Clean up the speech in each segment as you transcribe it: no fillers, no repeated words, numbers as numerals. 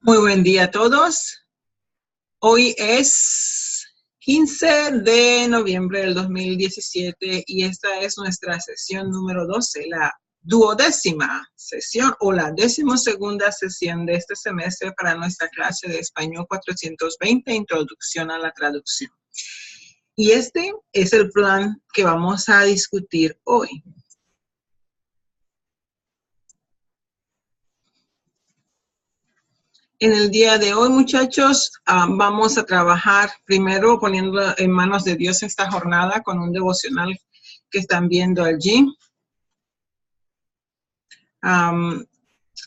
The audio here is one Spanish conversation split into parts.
Muy buen día a todos. Hoy es 15 de noviembre del 2017 y esta es nuestra sesión número 12, la 12ª sesión o la 12ª sesión de este semestre para nuestra clase de Español 420, Introducción a la Traducción. Y este es el plan que vamos a discutir hoy. En el día de hoy, muchachos, vamos a trabajar primero poniendo en manos de Dios esta jornada con un devocional que están viendo allí.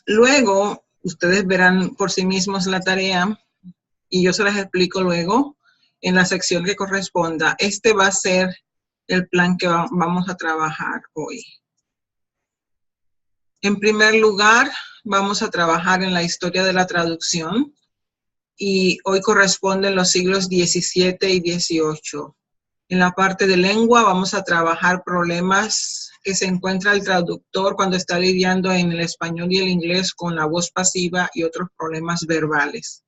Luego, ustedes verán por sí mismos la tarea y yo se las explico luego en la sección que corresponda. Este va a ser el plan que vamos a trabajar hoy. En primer lugar, vamos a trabajar en la historia de la traducción. Y hoy corresponden los siglos XVII y XVIII. En la parte de lengua vamos a trabajar problemas que se encuentra el traductor cuando está lidiando en el español y el inglés con la voz pasiva y otros problemas verbales.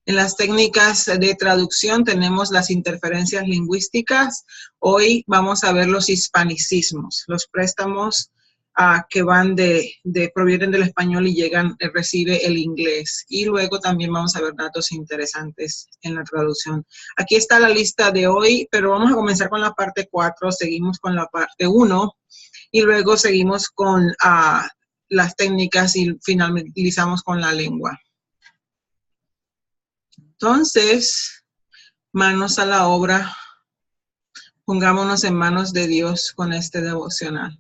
En las técnicas de traducción tenemos las interferencias lingüísticas. Hoy vamos a ver los hispanicismos, los préstamos que van provienen del español y recibe el inglés. Y luego también vamos a ver datos interesantes en la traducción. Aquí está la lista de hoy, pero vamos a comenzar con la parte 4, seguimos con la parte 1 y luego seguimos con las técnicas y finalizamos con la lengua. Entonces, manos a la obra, pongámonos en manos de Dios con este devocional.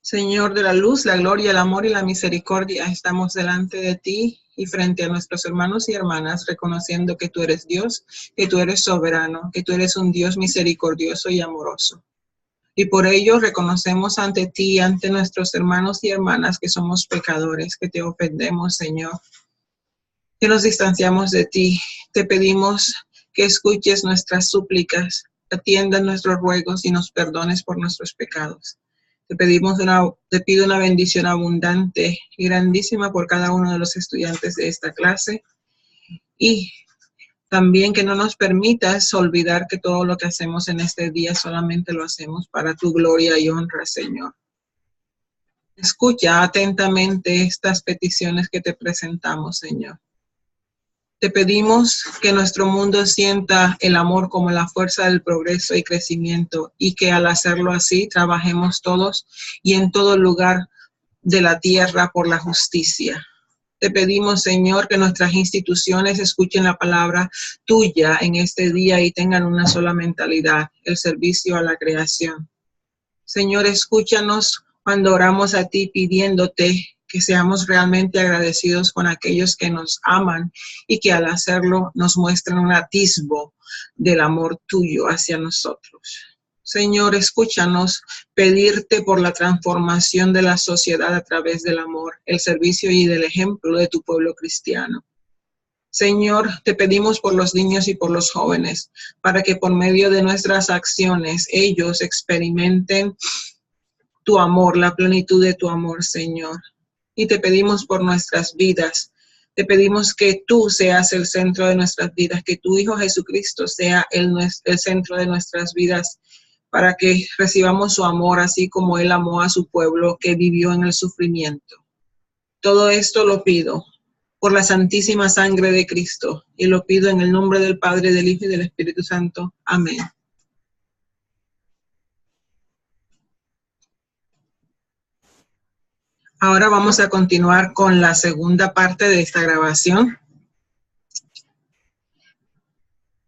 Señor de la luz, la gloria, el amor y la misericordia, estamos delante de ti y frente a nuestros hermanos y hermanas, reconociendo que tú eres Dios, que tú eres soberano, que tú eres un Dios misericordioso y amoroso. Y por ello reconocemos ante ti y ante nuestros hermanos y hermanas que somos pecadores, que te ofendemos, Señor, que nos distanciamos de ti. Te pedimos que escuches nuestras súplicas, atiendas nuestros ruegos y nos perdones por nuestros pecados. Te pido una bendición abundante y grandísima por cada uno de los estudiantes de esta clase y también que no nos permitas olvidar que todo lo que hacemos en este día solamente lo hacemos para tu gloria y honra, Señor. Escucha atentamente estas peticiones que te presentamos, Señor. Te pedimos que nuestro mundo sienta el amor como la fuerza del progreso y crecimiento y que al hacerlo así trabajemos todos y en todo lugar de la tierra por la justicia. Te pedimos, Señor, que nuestras instituciones escuchen la palabra tuya en este día y tengan una sola mentalidad, el servicio a la creación. Señor, escúchanos cuando oramos a ti pidiéndote que seamos realmente agradecidos con aquellos que nos aman y que al hacerlo nos muestran un atisbo del amor tuyo hacia nosotros. Señor, escúchanos pedirte por la transformación de la sociedad a través del amor, el servicio y del ejemplo de tu pueblo cristiano. Señor, te pedimos por los niños y por los jóvenes, para que por medio de nuestras acciones ellos experimenten tu amor, la plenitud de tu amor, Señor. Y te pedimos por nuestras vidas. Te pedimos que tú seas el centro de nuestras vidas, que tu Hijo Jesucristo sea el centro de nuestras vidas, para que recibamos su amor, así como Él amó a su pueblo que vivió en el sufrimiento. Todo esto lo pido por la santísima sangre de Cristo, y lo pido en el nombre del Padre, del Hijo y del Espíritu Santo. Amén. Ahora vamos a continuar con la segunda parte de esta grabación.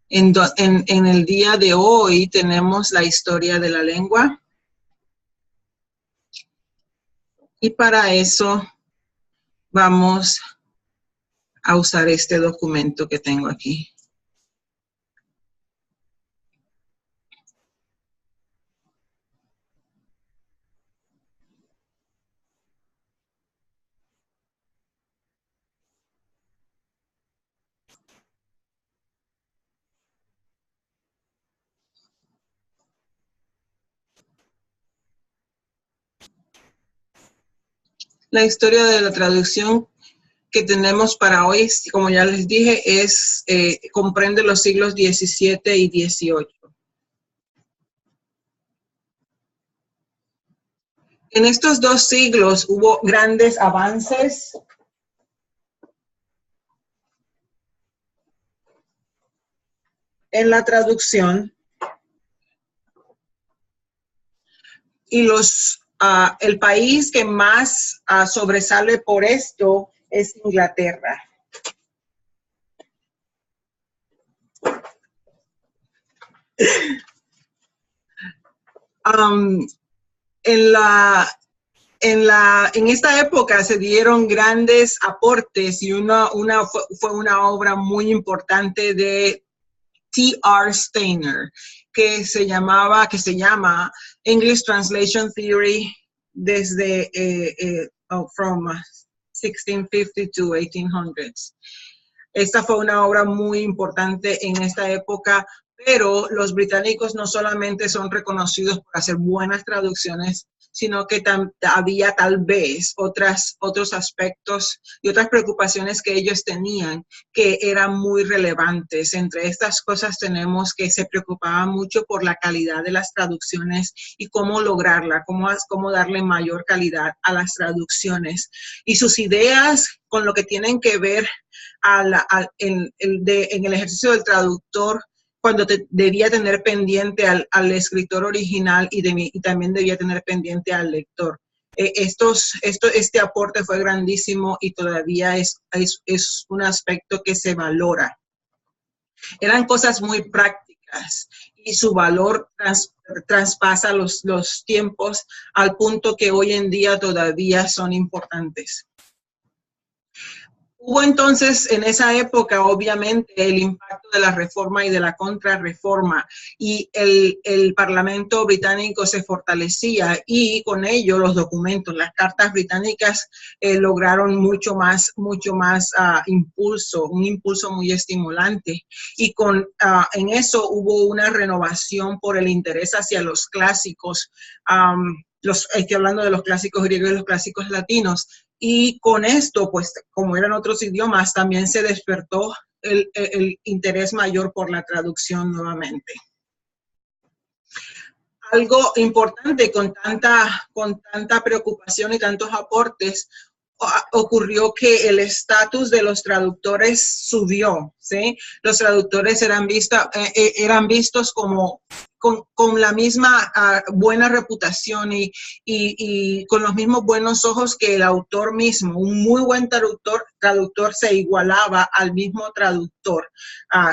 En el día de hoy tenemos la historia de la lengua. Y para eso vamos a usar este documento que tengo aquí. La historia de la traducción que tenemos para hoy, como ya les dije, comprende los siglos XVII y XVIII. En estos dos siglos hubo grandes avances en la traducción y el país que más sobresale por esto es Inglaterra. En esta época se dieron grandes aportes y fue una obra muy importante de T.R. Steiner, que se llama English Translation Theory desde from 1650 to 1800s. Esta fue una obra muy importante en esta época, pero los británicos no solamente son reconocidos por hacer buenas traducciones, sino que había tal vez otros aspectos y otras preocupaciones que ellos tenían que eran muy relevantes. Entre estas cosas tenemos que se preocupaban mucho por la calidad de las traducciones y cómo lograrla, cómo darle mayor calidad a las traducciones. Y sus ideas con lo que tienen que ver en el ejercicio del traductor, cuando debía tener pendiente al escritor original y también debía tener pendiente al lector. Este aporte fue grandísimo y todavía es un aspecto que se valora. Eran cosas muy prácticas y su valor traspasa los tiempos al punto que hoy en día todavía son importantes. Hubo entonces en esa época, obviamente, el impacto de la reforma y de la contrarreforma, y el Parlamento británico se fortalecía y con ello los documentos, las cartas británicas lograron mucho más impulso, un impulso muy estimulante. Y en eso hubo una renovación por el interés hacia los clásicos, estoy hablando de los clásicos griegos y los clásicos latinos. Y con esto, pues, como eran otros idiomas, también se despertó el interés mayor por la traducción nuevamente. Algo importante con tanta preocupación y tantos aportes, ocurrió que el estatus de los traductores subió, ¿sí? Los traductores eran vistos como con la misma buena reputación y con los mismos buenos ojos que el autor mismo. Un muy buen traductor se igualaba al mismo traductor,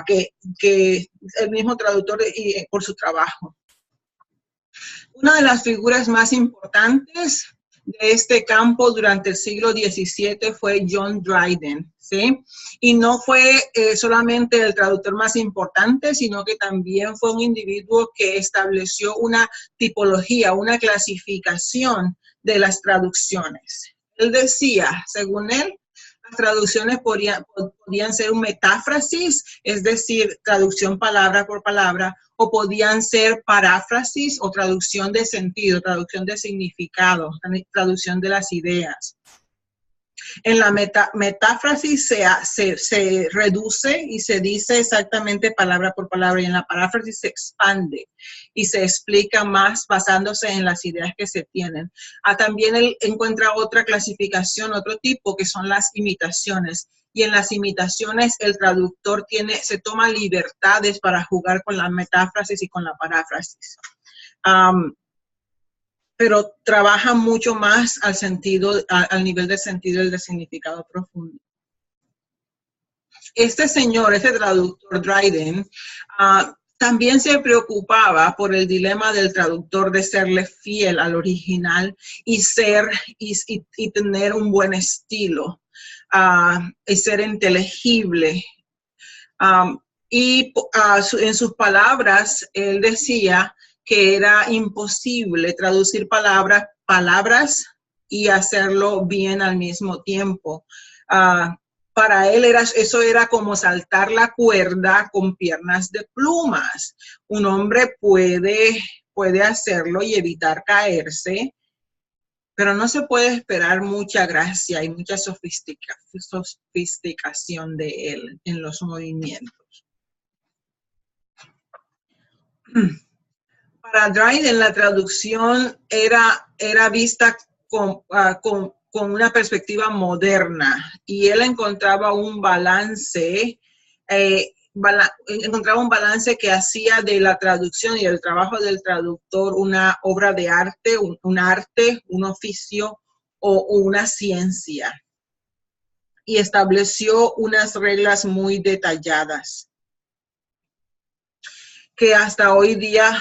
que el mismo traductor por su trabajo. Una de las figuras más importantes de este campo durante el siglo XVII fue John Dryden, ¿sí? Y no fue solamente el traductor más importante, sino que también fue un individuo que estableció una tipología, una clasificación de las traducciones. Él decía, según él, las traducciones podían ser un metáfrasis, es decir, traducción palabra por palabra, o podían ser paráfrasis o traducción de sentido, traducción de significado, traducción de las ideas. En la metáfrasis se reduce y se dice exactamente palabra por palabra, y en la paráfrasis se expande y se explica más basándose en las ideas que se tienen. También él encuentra otra clasificación, otro tipo, que son las imitaciones. Y en las imitaciones el traductor se toma libertades para jugar con la metáfrasis y con la paráfrasis. Pero trabaja mucho más al nivel de sentido y de significado profundo. Este traductor Dryden, también se preocupaba por el dilema del traductor de serle fiel al original y tener un buen estilo, y ser inteligible. En sus palabras, él decía que era imposible traducir palabras y hacerlo bien al mismo tiempo. Para él eso era como saltar la cuerda con piernas de plumas. Un hombre puede hacerlo y evitar caerse, pero no se puede esperar mucha gracia y mucha sofisticación de él en los movimientos. Para Dryden la traducción era vista con una perspectiva moderna y él encontraba un balance, que hacía de la traducción y el trabajo del traductor una obra de arte, un arte, un oficio o una ciencia. Y estableció unas reglas muy detalladas que hasta hoy día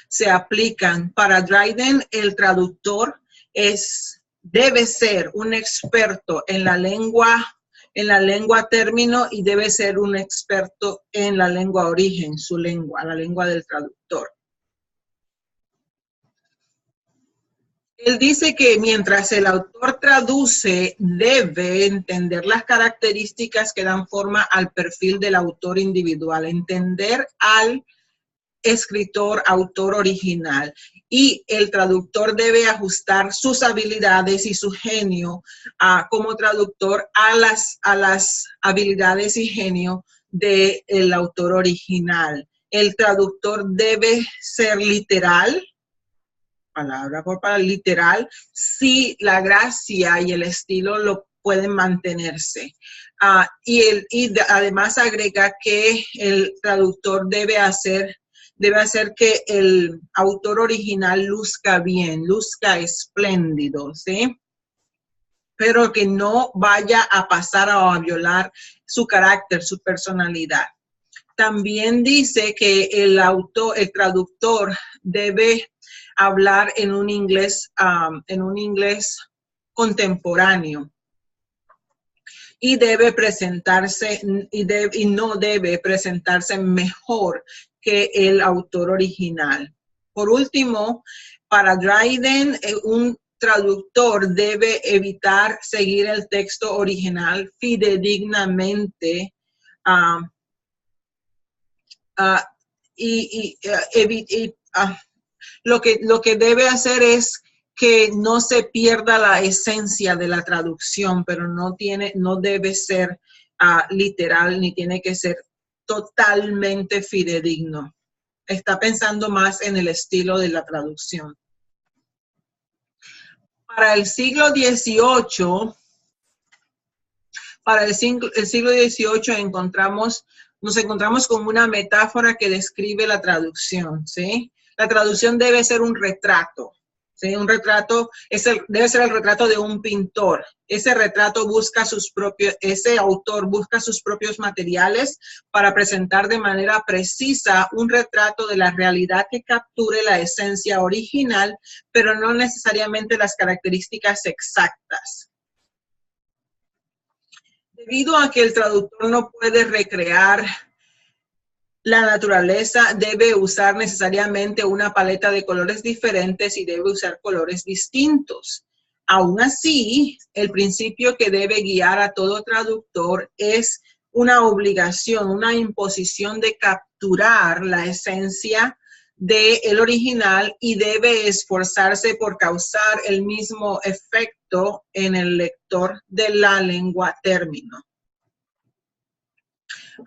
se aplican. Para Dryden, el traductor debe ser un experto en la lengua término y debe ser un experto en la lengua origen, su lengua, la lengua del traductor. Él dice que mientras el autor traduce, debe entender las características que dan forma al perfil del autor individual, entender al escritor, autor original, y el traductor debe ajustar sus habilidades y su genio como traductor a las habilidades y genio del autor original. El traductor debe ser literal, palabra por palabra, literal, si la gracia y el estilo lo pueden mantenerse. Y además agrega que el traductor debe hacer que el autor original luzca bien, luzca espléndido, ¿sí? Pero que no vaya a pasar o a violar su carácter, su personalidad. También dice que el traductor debe hablar en un inglés contemporáneo y debe presentarse y no debe presentarse mejor que el autor original. Por último, para Dryden, un traductor debe evitar seguir el texto original fidedignamente lo que debe hacer es que no se pierda la esencia de la traducción, pero no debe ser literal ni tiene que ser totalmente fidedigno. Está pensando más en el estilo de la traducción. Para el siglo XVIII, nos encontramos con una metáfora que describe la traducción, ¿sí? La traducción debe ser un retrato, ¿sí? Un retrato debe ser el retrato de un pintor. Ese autor busca sus propios materiales para presentar de manera precisa un retrato de la realidad que capture la esencia original, pero no necesariamente las características exactas. Debido a que el traductor no puede recrear la naturaleza, debe usar necesariamente una paleta de colores diferentes y debe usar colores distintos. Aún así, el principio que debe guiar a todo traductor es una obligación, una imposición de capturar la esencia del original y debe esforzarse por causar el mismo efecto en el lector de la lengua término.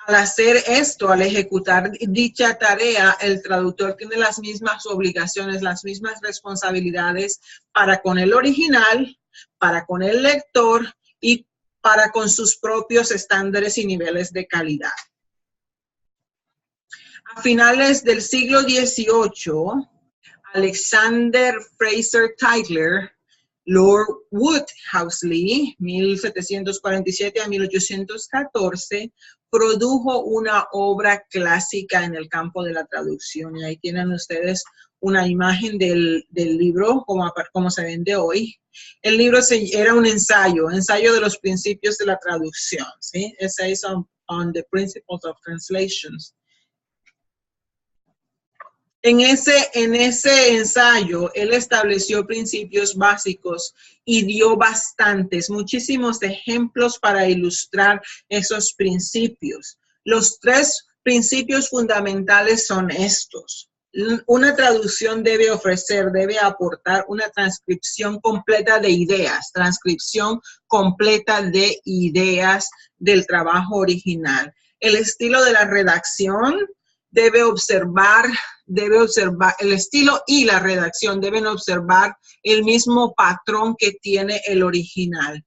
Al hacer esto, al ejecutar dicha tarea, el traductor tiene las mismas obligaciones, las mismas responsabilidades para con el original, para con el lector y para con sus propios estándares y niveles de calidad. A finales del siglo XVIII, Alexander Fraser Tytler, Lord Wodehouse-Lee, 1747 a 1814, produjo una obra clásica en el campo de la traducción. Y ahí tienen ustedes una imagen del libro, como se vende hoy. El libro era un ensayo de los principios de la traducción, ¿sí? Essays on the Principles of Translations. En ese ensayo, él estableció principios básicos y dio muchísimos ejemplos para ilustrar esos principios. Los 3 principios fundamentales son estos. Una traducción debe ofrecer, debe aportar una transcripción completa de ideas, transcripción completa de ideas del trabajo original. El estilo de la redacción debe observar, el estilo y la redacción deben observar el mismo patrón que tiene el original.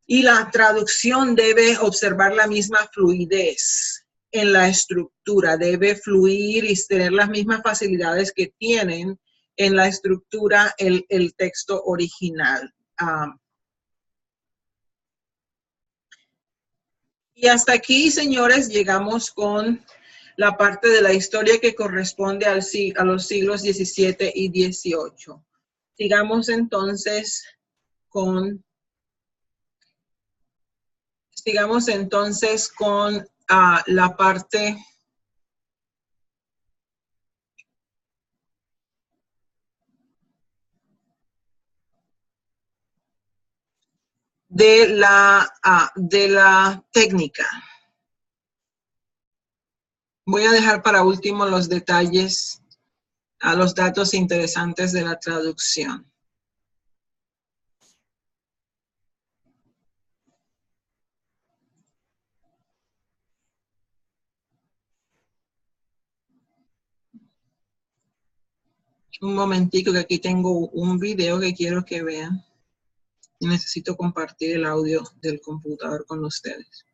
Y la traducción debe observar la misma fluidez en la estructura, debe fluir y tener las mismas facilidades que tienen en la estructura el texto original. Y hasta aquí, señores, llegamos con la parte de la historia que corresponde a los siglos XVII y XVIII. Sigamos entonces con la parte de la técnica. Voy a dejar para último los detalles, los datos interesantes de la traducción. Un momentico, que aquí tengo un video que quiero que vean. Y necesito compartir el audio del computador con ustedes.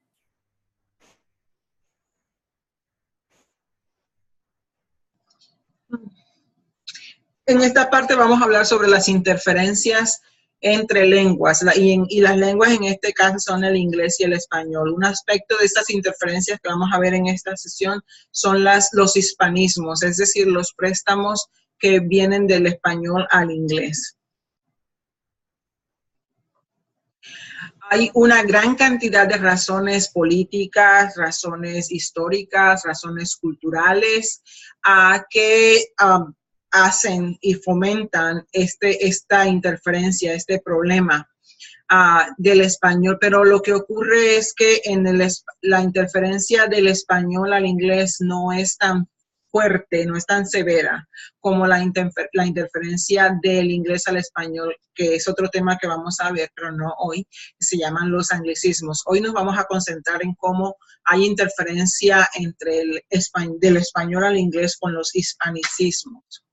En esta parte vamos a hablar sobre las interferencias entre lenguas, y las lenguas en este caso son el inglés y el español. Un aspecto de estas interferencias que vamos a ver en esta sesión son los hispanismos, es decir, los préstamos que vienen del español al inglés. Hay una gran cantidad de razones políticas, razones históricas, razones culturales que hacen y fomentan esta interferencia, este problema del español. Pero lo que ocurre es que la interferencia del español al inglés no es tan fuerte, no es tan severa como la interferencia del inglés al español, que es otro tema que vamos a ver, pero no hoy, que se llaman los anglicismos. Hoy nos vamos a concentrar en cómo hay interferencia del español al inglés con los hispanicismos.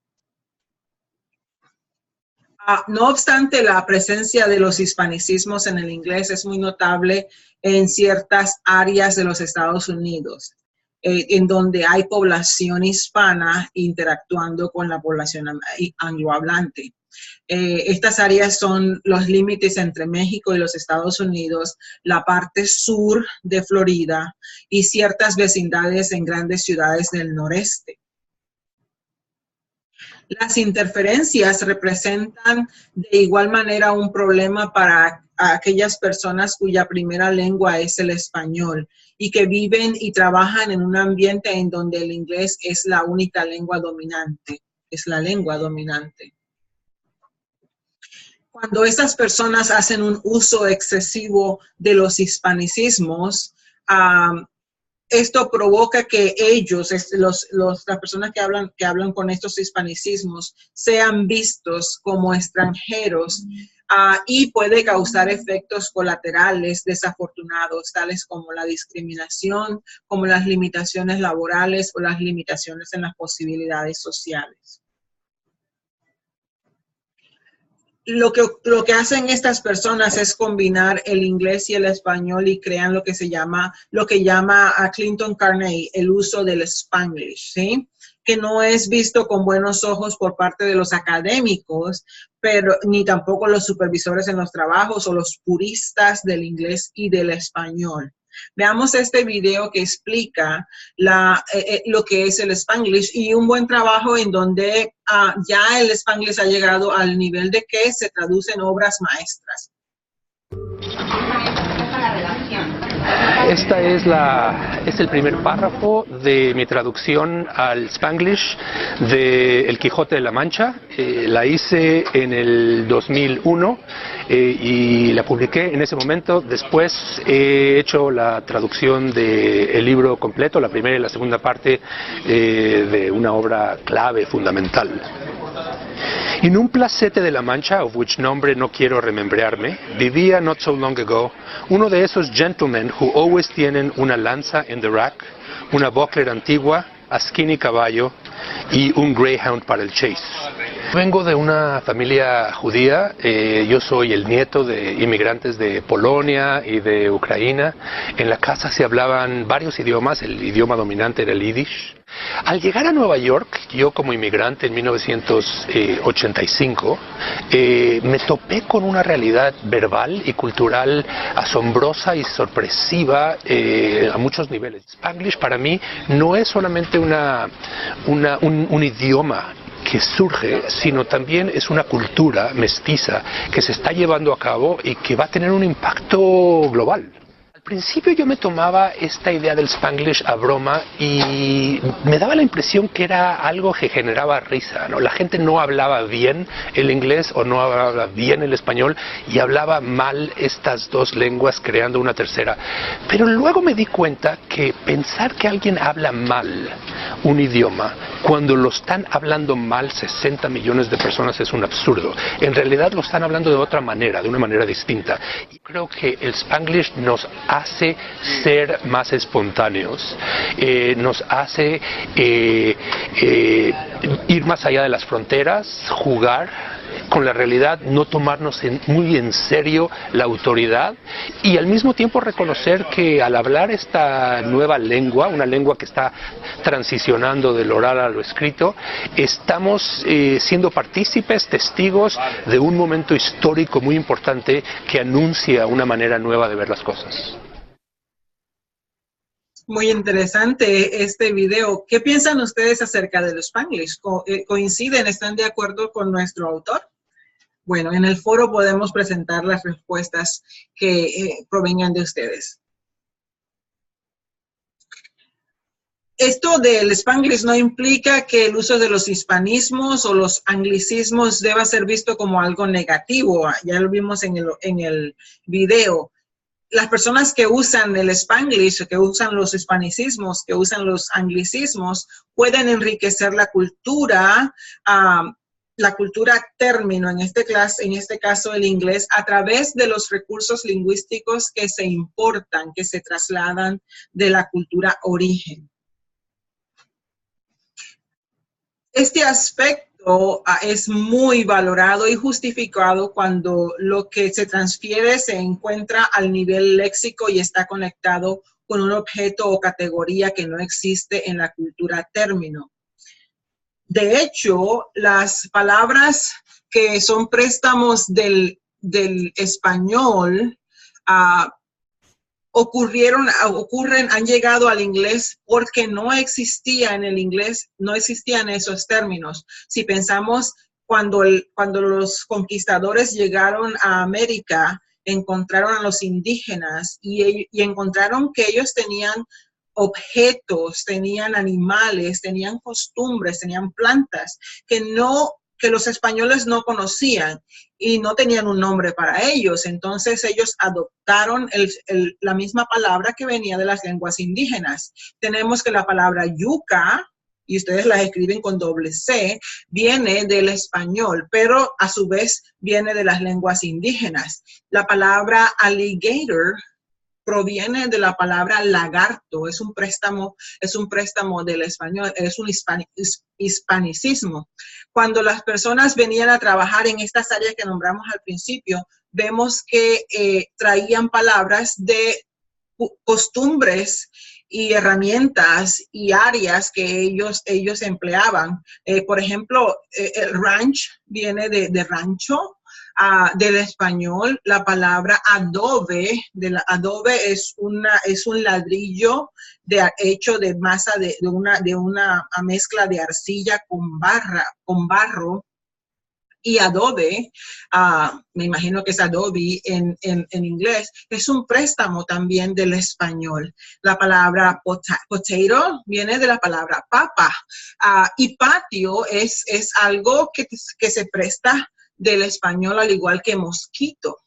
No obstante, la presencia de los hispanicismos en el inglés es muy notable en ciertas áreas de los Estados Unidos, en donde hay población hispana interactuando con la población anglohablante. Estas áreas son los límites entre México y los Estados Unidos, la parte sur de Florida y ciertas vecindades en grandes ciudades del noreste. Las interferencias representan de igual manera un problema para aquellas personas cuya primera lengua es el español y que viven y trabajan en un ambiente en donde el inglés es la única lengua dominante, es la lengua dominante. Cuando estas personas hacen un uso excesivo de los hispanicismos, esto provoca que ellos, las personas que hablan con estos hispanicismos, sean vistos como extranjeros y puede causar efectos colaterales desafortunados, tales como la discriminación, como las limitaciones laborales o las limitaciones en las posibilidades sociales. Lo que hacen estas personas es combinar el inglés y el español y crean lo que llama a Clinton Carney el uso del Spanglish, ¿sí? Que no es visto con buenos ojos por parte de los académicos, pero ni tampoco los supervisores en los trabajos o los puristas del inglés y del español. Veamos este video que explica lo que es el Spanglish y un buen trabajo en donde ya el Spanglish ha llegado al nivel de que se traducen obras maestras. Es el primer párrafo de mi traducción al Spanglish de El Quijote de la Mancha. La hice en el 2001 y la publiqué en ese momento. Después he hecho la traducción del libro completo, la primera y la segunda parte de una obra clave, fundamental. En un placete de la Mancha, of which nombre no quiero remembrearme, vivía not so long ago uno de esos gentlemen who always tienen una lanza in the rack, una buckler antigua, a skinny caballo y un greyhound para el chase. Vengo de una familia judía, yo soy el nieto de inmigrantes de Polonia y de Ucrania. En la casa se hablaban varios idiomas, el idioma dominante era el yiddish. Al llegar a Nueva York, yo como inmigrante en 1985, me topé con una realidad verbal y cultural asombrosa y sorpresiva a muchos niveles. Spanglish para mí no es solamente un idioma que surge, sino también es una cultura mestiza que se está llevando a cabo y que va a tener un impacto global. Al principio yo me tomaba esta idea del Spanglish a broma y me daba la impresión que era algo que generaba risa, ¿no? La gente no hablaba bien el inglés o no hablaba bien el español y hablaba mal estas dos lenguas creando una tercera. Pero luego me di cuenta que pensar que alguien habla mal un idioma cuando lo están hablando mal 60 millones de personas es un absurdo. En realidad lo están hablando de otra manera, de una manera distinta. Y creo que el Spanglish nos hace ser más espontáneos, nos hace ir más allá de las fronteras, jugar con la realidad, no tomarnos muy en serio la autoridad y al mismo tiempo reconocer que al hablar esta nueva lengua, una lengua que está transicionando del oral a lo escrito, estamos siendo partícipes, testigos de un momento histórico muy importante que anuncia una manera nueva de ver las cosas. Muy interesante este video. ¿Qué piensan ustedes acerca del Spanglish? ¿Coinciden? ¿Están de acuerdo con nuestro autor? Bueno, en el foro podemos presentar las respuestas que provengan de ustedes. Esto del Spanglish no implica que el uso de los hispanismos o los anglicismos deba ser visto como algo negativo. Ya lo vimos en el video. Las personas que usan el Spanglish, que usan los hispanicismos, que usan los anglicismos, pueden enriquecer la cultura término, en este caso el inglés, a través de los recursos lingüísticos que se importan, que se trasladan de la cultura origen. Este aspecto es muy valorado y justificado cuando lo que se transfiere se encuentra al nivel léxico y está conectado con un objeto o categoría que no existe en la cultura término. De hecho, las palabras que son préstamos del español han llegado al inglés porque no existía en el inglés, no existían esos términos. Si pensamos cuando los conquistadores llegaron a América, encontraron a los indígenas y encontraron que ellos tenían objetos, tenían animales, tenían costumbres, tenían plantas que los españoles no conocían y no tenían un nombre para ellos. Entonces ellos adoptaron la misma palabra que venía de las lenguas indígenas. Tenemos que la palabra yuca, y ustedes la escriben con doble C, viene del español, pero a su vez viene de las lenguas indígenas. La palabra alligator proviene de la palabra lagarto, es un préstamo del español, es un hispanicismo. Cuando las personas venían a trabajar en estas áreas que nombramos al principio, vemos que traían palabras de costumbres y herramientas y áreas que ellos empleaban. Por ejemplo, el ranch viene de rancho. Del español, la palabra adobe, adobe es un ladrillo hecho de masa de una mezcla de arcilla con barro. Y Adobe, me imagino que es Adobe en inglés, es un préstamo también del español. La palabra potato viene de la palabra papa. Y patio es algo que se presta del español, al igual que mosquito.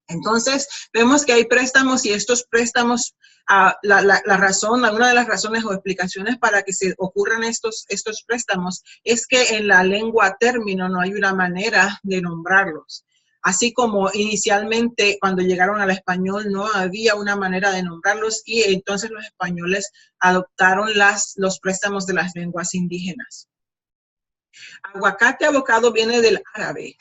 Entonces, vemos que hay préstamos y estos préstamos, una de las razones o explicaciones para que se ocurran estos préstamos es que en la lengua término no hay una manera de nombrarlos. Así como inicialmente cuando llegaron al español no había una manera de nombrarlos y entonces los españoles adoptaron los préstamos de las lenguas indígenas. Aguacate abocado viene del árabe.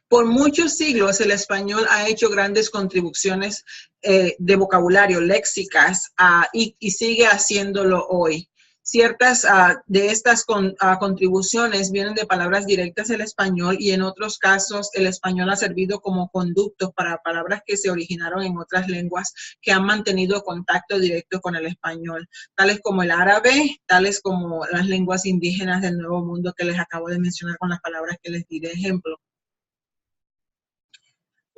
Por muchos siglos el español ha hecho grandes contribuciones de vocabulario, léxicas, y sigue haciéndolo hoy. Ciertas de estas contribuciones vienen de palabras directas del español y en otros casos el español ha servido como conducto para palabras que se originaron en otras lenguas que han mantenido contacto directo con el español, tales como el árabe, tales como las lenguas indígenas del Nuevo Mundo que les acabo de mencionar con las palabras que les di de ejemplo.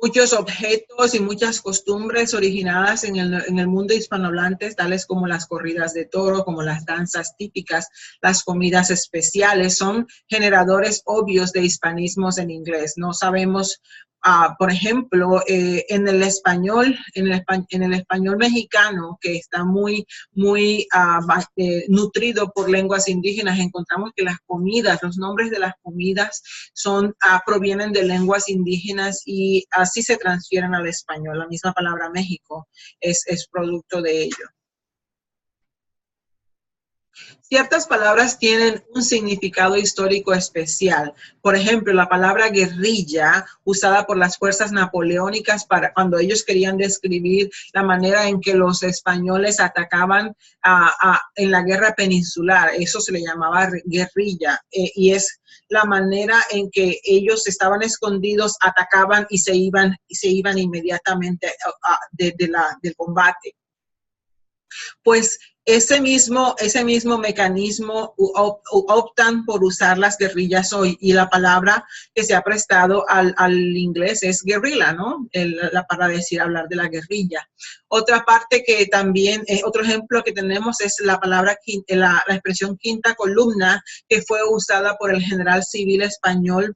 Muchos objetos y muchas costumbres originadas en el mundo hispanohablante, tales como las corridas de toro, como las danzas típicas, las comidas especiales, son generadores obvios de hispanismos en inglés. No sabemos, por ejemplo, en el español mexicano, que está muy nutrido por lenguas indígenas, encontramos que las comidas, los nombres de las comidas provienen de lenguas indígenas y así se transfieren al español. La misma palabra México es producto de ello. Ciertas palabras tienen un significado histórico especial. Por ejemplo, la palabra guerrilla, usada por las fuerzas napoleónicas para cuando ellos querían describir la manera en que los españoles atacaban en la guerra peninsular. Eso se le llamaba guerrilla. Y es la manera en que ellos estaban escondidos, atacaban y se iban inmediatamente del combate. Pues ese mismo mecanismo optan por usar las guerrillas hoy, y la palabra que se ha prestado al inglés es guerrilla, ¿no? Para hablar de la guerrilla. Otra parte que también, otro ejemplo que tenemos es la palabra, la expresión quinta columna, que fue usada por el general civil español,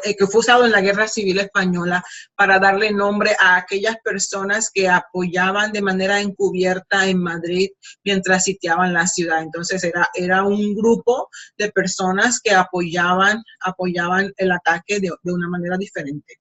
que fue usado en la Guerra Civil Española para darle nombre a aquellas personas que apoyaban de manera encubierta en Madrid mientras sitiaban la ciudad. Entonces era un grupo de personas que apoyaban el ataque de una manera diferente.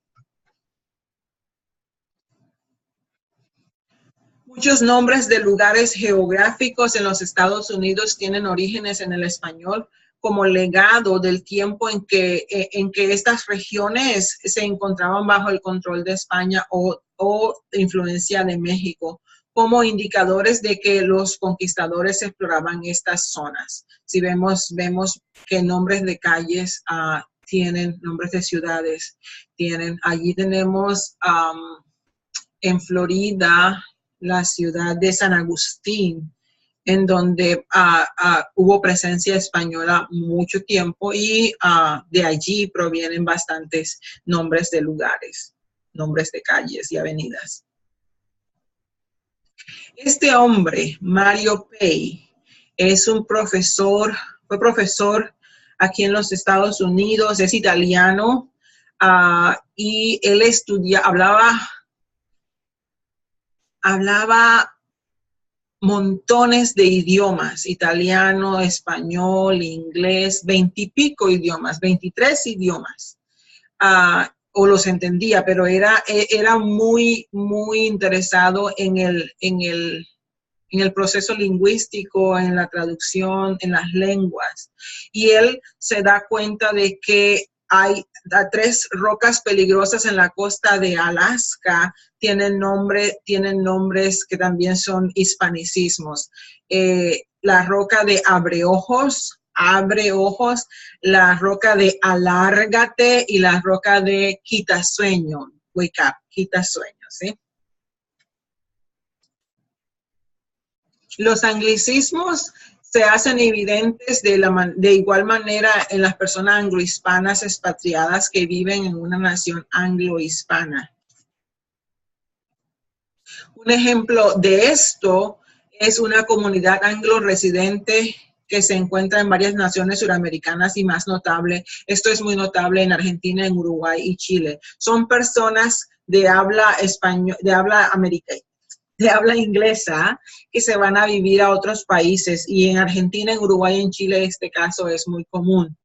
Muchos nombres de lugares geográficos en los Estados Unidos tienen orígenes en el español, como legado del tiempo en que estas regiones se encontraban bajo el control de España o influencia de México, como indicadores de que los conquistadores exploraban estas zonas. Si vemos que nombres de calles tienen nombres de ciudades, allí tenemos en Florida la ciudad de San Agustín, en donde hubo presencia española mucho tiempo y de allí provienen bastantes nombres de lugares, nombres de calles y avenidas. Este hombre, Mario Pei, fue profesor aquí en los Estados Unidos, es italiano, y él hablaba montones de idiomas, italiano, español, inglés, 20 y pico idiomas, 23 idiomas, o los entendía, pero era muy interesado en el proceso lingüístico, en la traducción, en las lenguas. Y él se da cuenta de que hay 3 rocas peligrosas en la costa de Alaska, tienen nombres que también son hispanicismos. La roca de abre ojos, la roca de alárgate y la roca de quitasueño, wake up, quitasueño, ¿sí? Los anglicismos se hacen evidentes de igual manera en las personas anglohispanas expatriadas que viven en una nación anglohispana. Un ejemplo de esto es una comunidad anglo-residente que se encuentra en varias naciones suramericanas y más notable, esto es muy notable en Argentina, en Uruguay y Chile. Son personas de habla español, de habla inglesa que se van a vivir a otros países, y en Argentina, en Uruguay y en Chile este caso es muy común.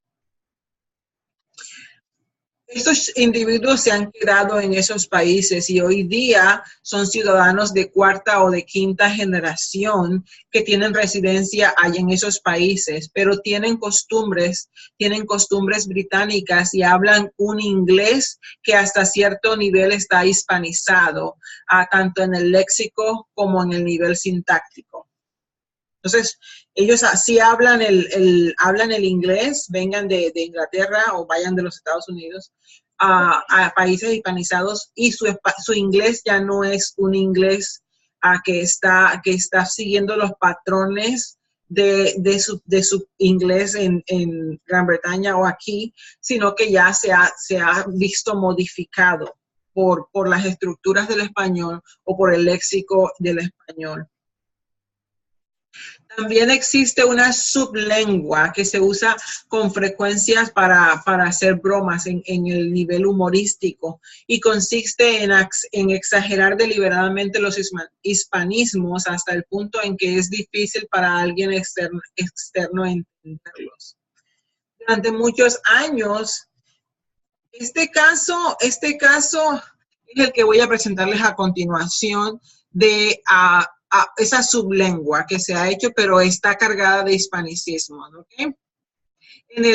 Estos individuos se han quedado en esos países y hoy día son ciudadanos de cuarta o de quinta generación que tienen residencia allá en esos países, pero tienen costumbres británicas y hablan un inglés que hasta cierto nivel está hispanizado, tanto en el léxico como en el nivel sintáctico. Entonces, ellos así hablan el inglés, vengan de Inglaterra o vayan de los Estados Unidos a países hispanizados, y su inglés ya no es un inglés que está siguiendo los patrones de su inglés en Gran Bretaña o aquí, sino que ya se ha visto modificado por las estructuras del español o por el léxico del español. También existe una sublengua que se usa con frecuencia para hacer bromas en el nivel humorístico, y consiste en exagerar deliberadamente los hispanismos hasta el punto en que es difícil para alguien externo entenderlos. Durante muchos años, este caso es el que voy a presentarles a continuación de esa sublengua que se ha hecho, pero está cargada de hispanicismo, ¿ok? En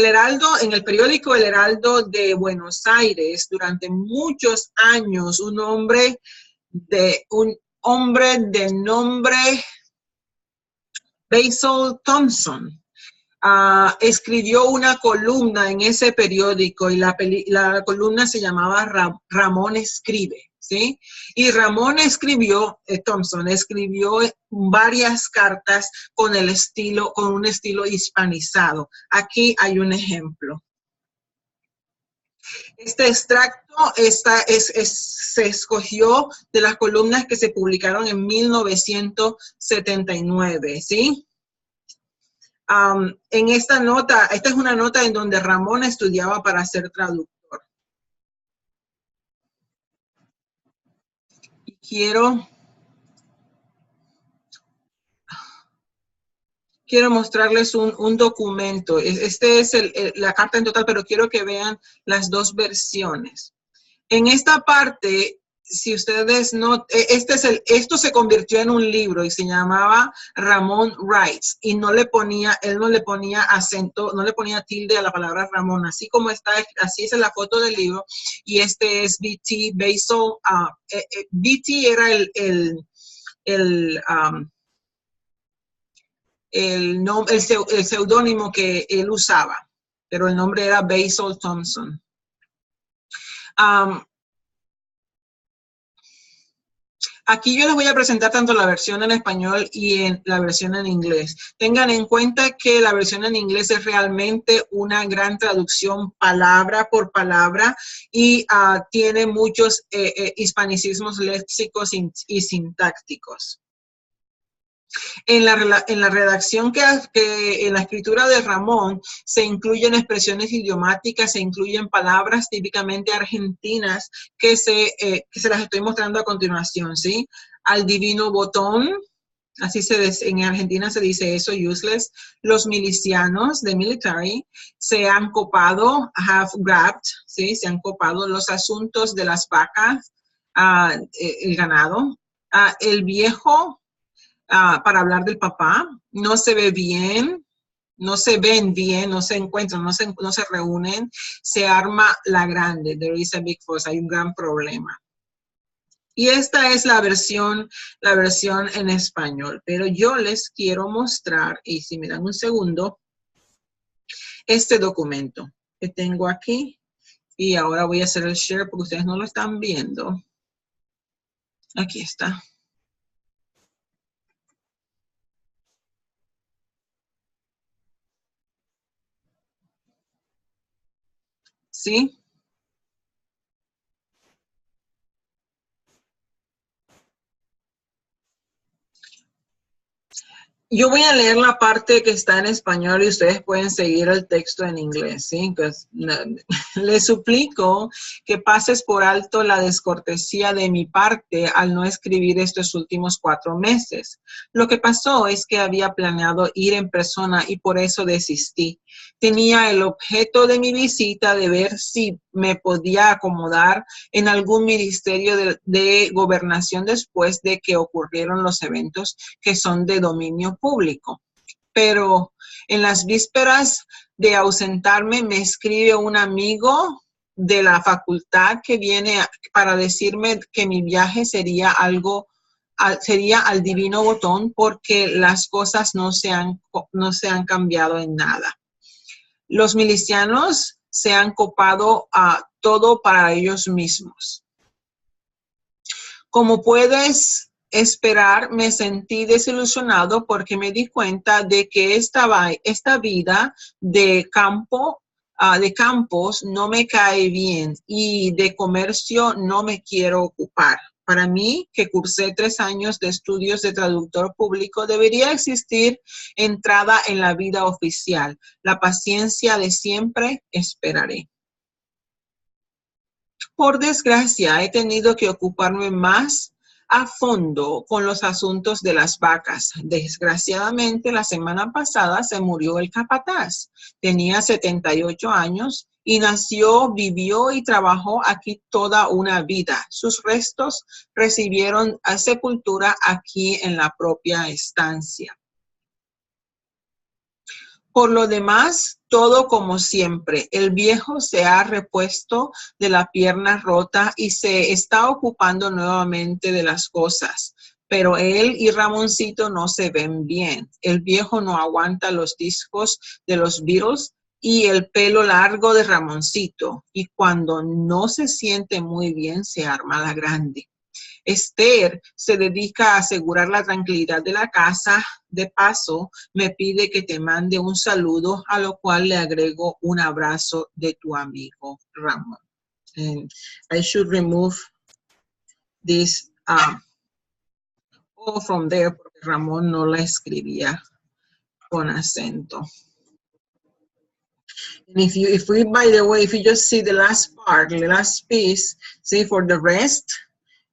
el periódico El Heraldo de Buenos Aires, durante muchos años, un hombre de nombre Basil Thompson escribió una columna en ese periódico, y la columna se llamaba Ramón Escribe, ¿sí? Y Ramón Thompson escribió varias cartas con un estilo hispanizado. Aquí hay un ejemplo. Este extracto se escogió de las columnas que se publicaron en 1979, ¿sí? En esta es una nota en donde Ramón estudiaba para ser traductor. Y quiero mostrarles un documento. Este es la carta en total, pero quiero que vean las dos versiones. En esta parte, si ustedes no, esto se convirtió en un libro y se llamaba Ramón Writes, y él no le ponía acento, no le ponía tilde a la palabra Ramón, así como está, así es la foto del libro, y este es B.T. Basil. B.T. era el seudónimo que él usaba, pero el nombre era Basil Thompson. Aquí yo les voy a presentar tanto la versión en español y la versión en inglés. Tengan en cuenta que la versión en inglés es realmente una gran traducción palabra por palabra, y tiene muchos hispanicismos léxicos y sintácticos. En la redacción en la escritura de Ramón se incluyen expresiones idiomáticas, se incluyen palabras típicamente argentinas que se las estoy mostrando a continuación, ¿sí? Al divino botón, en Argentina se dice eso, useless. Los milicianos de military se han copado, have grabbed, ¿sí? Se han copado los asuntos de las vacas, el ganado. El viejo, para hablar del papá, no se ve bien, no se ven bien, no se encuentran, no se reúnen, se arma la grande, there is a big fuss, hay un gran problema. Y esta es la versión en español, pero yo les quiero mostrar, y si me dan un segundo, este documento que tengo aquí, y ahora voy a hacer el share porque ustedes no lo están viendo. Aquí está. ¿sí? Yo voy a leer la parte que está en español y ustedes pueden seguir el texto en inglés, ¿sí? Pues, le suplico que pases por alto la descortesía de mi parte al no escribir estos últimos 4 meses. Lo que pasó es que había planeado ir en persona y por eso desistí. Tenía el objeto de mi visita de ver si me podía acomodar en algún ministerio de gobernación después de que ocurrieron los eventos que son de dominio público. Pero en las vísperas de ausentarme me escribe un amigo de la facultad que viene para decirme que mi viaje sería al divino botón porque las cosas no se han cambiado en nada. Los milicianos se han copado a todo para ellos mismos. Como puedes esperar, me sentí desilusionado porque me di cuenta de que esta vida de campos no me cae bien y de comercio no me quiero ocupar. Para mí, que cursé 3 años de estudios de traductor público, debería existir entrada en la vida oficial. La paciencia de siempre esperaré. Por desgracia, he tenido que ocuparme más a fondo con los asuntos de las vacas. Desgraciadamente, la semana pasada se murió el capataz. Tenía 78 años y nació, vivió y trabajó aquí toda una vida. Sus restos recibieron sepultura aquí en la propia estancia. Por lo demás, todo como siempre. El viejo se ha repuesto de la pierna rota y se está ocupando nuevamente de las cosas. Pero él y Ramoncito no se ven bien. El viejo no aguanta los discos de los Beatles y el pelo largo de Ramoncito. Y cuando no se siente muy bien, se arma la grande. Esther se dedica a asegurar la tranquilidad de la casa. De paso, me pide que te mande un saludo, a lo cual le agrego un abrazo de tu amigo Ramón. And I should remove this all from there porque Ramón no la escribía con acento. And if you just see the last part, the last piece, see for the rest,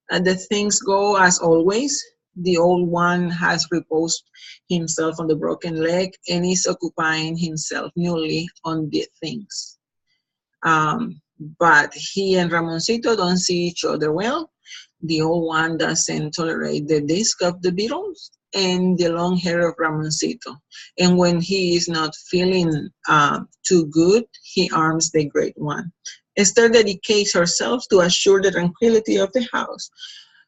the things go as always. The old one has reposed himself on the broken leg and is occupying himself newly on the things. But he and Ramoncito don't see each other well. The old one doesn't tolerate the disc of the Beatles and the long hair of Ramoncito. And when he is not feeling too good, he arms the great one. Esther dedicates herself to assure the tranquility of the house.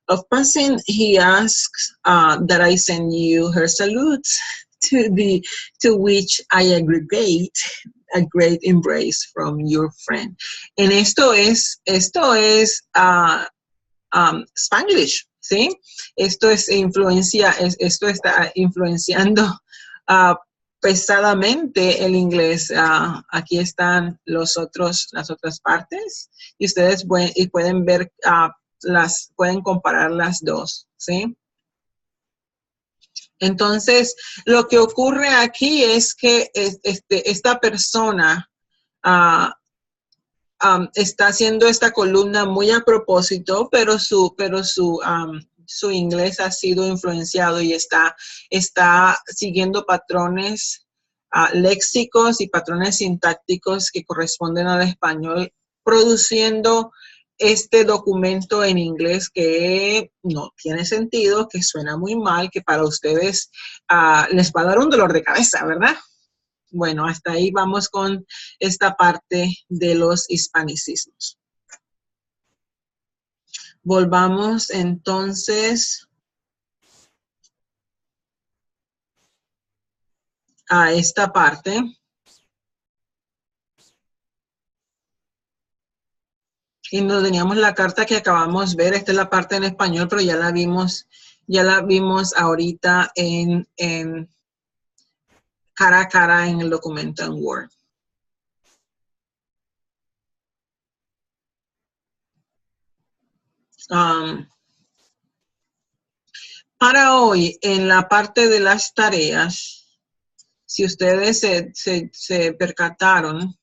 Of passing, he asks that I send you her salutes, to which I aggregate a great embrace from your friend. En esto es Spanglish, ¿sí? Esto está influenciando pesadamente el inglés. Aquí están las otras partes y ustedes pueden ver, pueden comparar las dos, ¿sí? Entonces, lo que ocurre aquí es que esta persona está haciendo esta columna muy a propósito, pero su inglés ha sido influenciado y está siguiendo patrones léxicos y patrones sintácticos que corresponden al español, produciendo este documento en inglés que no tiene sentido, que suena muy mal, que para ustedes les va a dar un dolor de cabeza, ¿verdad? Bueno, hasta ahí vamos con esta parte de los hispanicismos. Volvamos entonces a esta parte. Y nos teníamos la carta que acabamos de ver. Esta es la parte en español, pero ya la vimos ahorita en cara a cara en el documento en Word. Para hoy, en la parte de las tareas, si ustedes se percataron,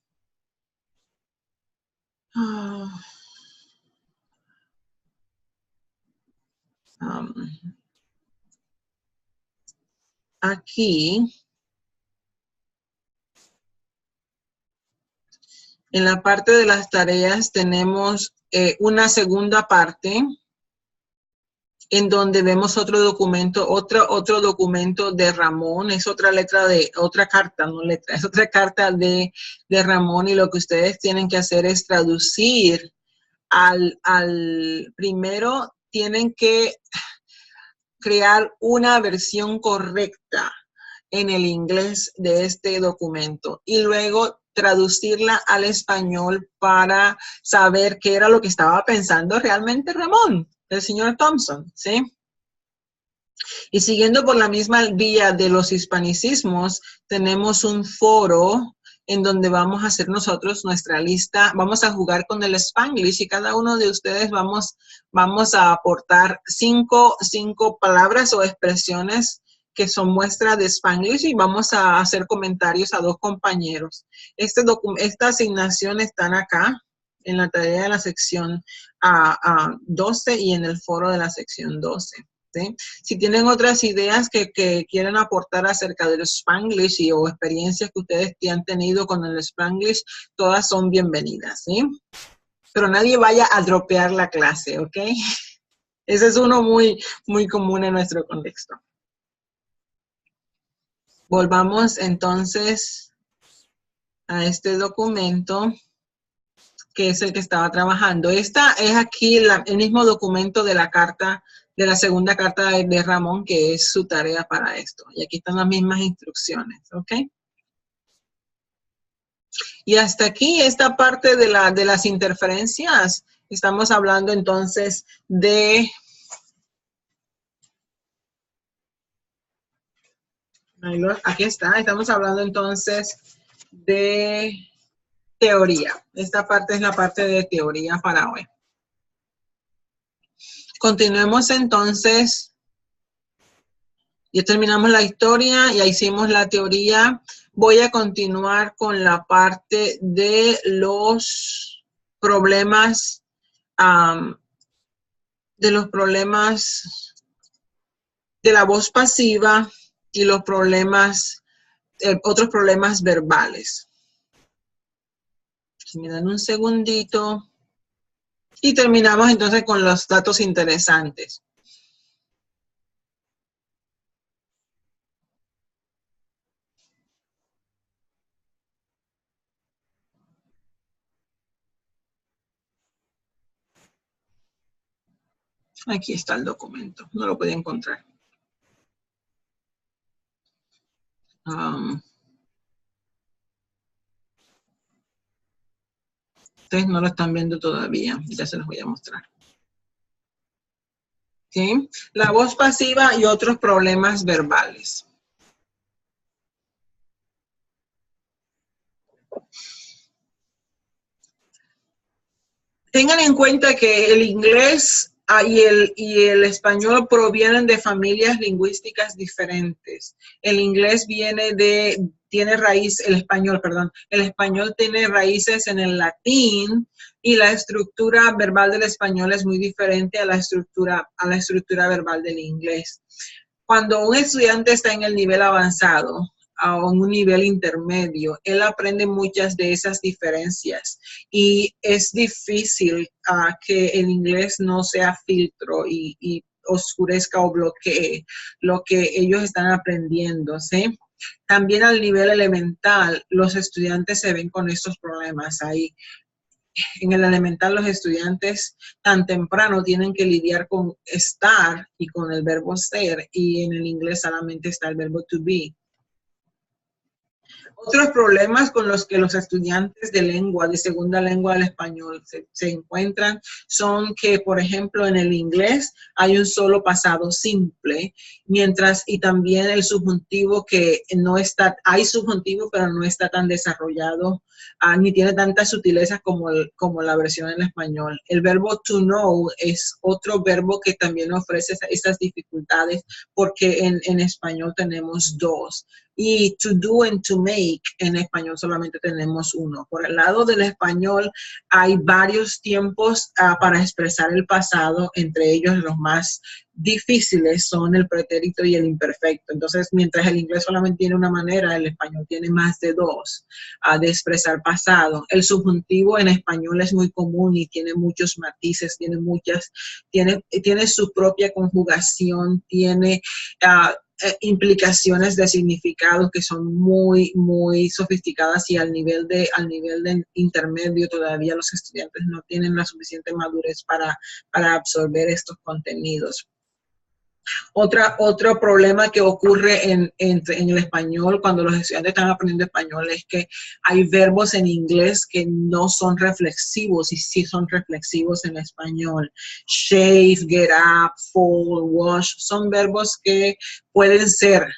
aquí, en la parte de las tareas tenemos una segunda parte en donde vemos otro documento, otro documento de Ramón, es otra letra de, otra carta, no letra, es otra carta de Ramón, y lo que ustedes tienen que hacer es traducir primero tienen que crear una versión correcta en el inglés de este documento y luego traducirla al español para saber qué era lo que estaba pensando realmente Ramón, el señor Thompson, ¿sí? Y siguiendo por la misma vía de los hispanicismos, tenemos un foro en donde vamos a hacer nosotros nuestra lista, vamos a jugar con el Spanglish y cada uno de ustedes vamos a aportar cinco palabras o expresiones que son muestras de Spanglish y vamos a hacer comentarios a dos compañeros. Esta asignación están acá en la tarea de la sección 12 y en el foro de la sección 12. ¿Sí? Si tienen otras ideas que quieren aportar acerca del Spanglish o experiencias que ustedes han tenido con el Spanglish, todas son bienvenidas, ¿sí? Pero nadie vaya a dropear la clase, ¿ok? Ese es uno muy, muy común en nuestro contexto. Volvamos entonces a este documento que es el que estaba trabajando. Esta es aquí el mismo documento de la carta, de la segunda carta de Ramón, que es su tarea para esto. Y aquí están las mismas instrucciones, ¿ok? Y hasta aquí esta parte de las interferencias. Estamos hablando entonces de... Aquí está, estamos hablando entonces de teoría. Esta parte es la parte de teoría para hoy. Continuemos entonces. Ya terminamos la historia, ya hicimos la teoría. Voy a continuar con la parte de los problemas, de la voz pasiva y los problemas, otros problemas verbales. Si me dan un segundito. Y terminamos entonces con los datos interesantes. Aquí está el documento, no lo puede encontrar. Ustedes no lo están viendo todavía, ya se los voy a mostrar. ¿Sí? La voz pasiva y otros problemas verbales. Tengan en cuenta que el inglés y el español provienen de familias lingüísticas diferentes. El inglés tiene raíz, el español tiene raíces en el latín y la estructura verbal del español es muy diferente a la estructura verbal del inglés. Cuando un estudiante está en el nivel avanzado, a un nivel intermedio, él aprende muchas de esas diferencias y es difícil que el inglés no sea filtro y oscurezca o bloquee lo que ellos están aprendiendo, ¿sí? También al nivel elemental, los estudiantes se ven con estos problemas ahí. En el elemental los estudiantes tan temprano tienen que lidiar con estar y con el verbo ser, y en el inglés solamente está el verbo to be. Otros problemas con los que los estudiantes de lengua, de segunda lengua del español se encuentran son que, por ejemplo, en el inglés hay un solo pasado simple, y también el subjuntivo que no está, hay subjuntivo pero no está tan desarrollado, ni tiene tantas sutilezas como la versión en español. El verbo to know es otro verbo que también ofrece esas dificultades porque en español tenemos dos. Y to do and to make en español solamente tenemos uno. Por el lado del español hay varios tiempos para expresar el pasado, entre ellos los más difíciles son el pretérito y el imperfecto. Entonces, mientras el inglés solamente tiene una manera, el español tiene más de dos de expresar pasado. El subjuntivo en español es muy común y tiene muchos matices, tiene su propia conjugación, tiene implicaciones de significado que son muy, muy sofisticadas, y al nivel de intermedio todavía los estudiantes no tienen la suficiente madurez para absorber estos contenidos. Otro problema que ocurre en el español cuando los estudiantes están aprendiendo español es que hay verbos en inglés que no son reflexivos y sí son reflexivos en español. Shave, get up, fall, wash, son verbos que pueden ser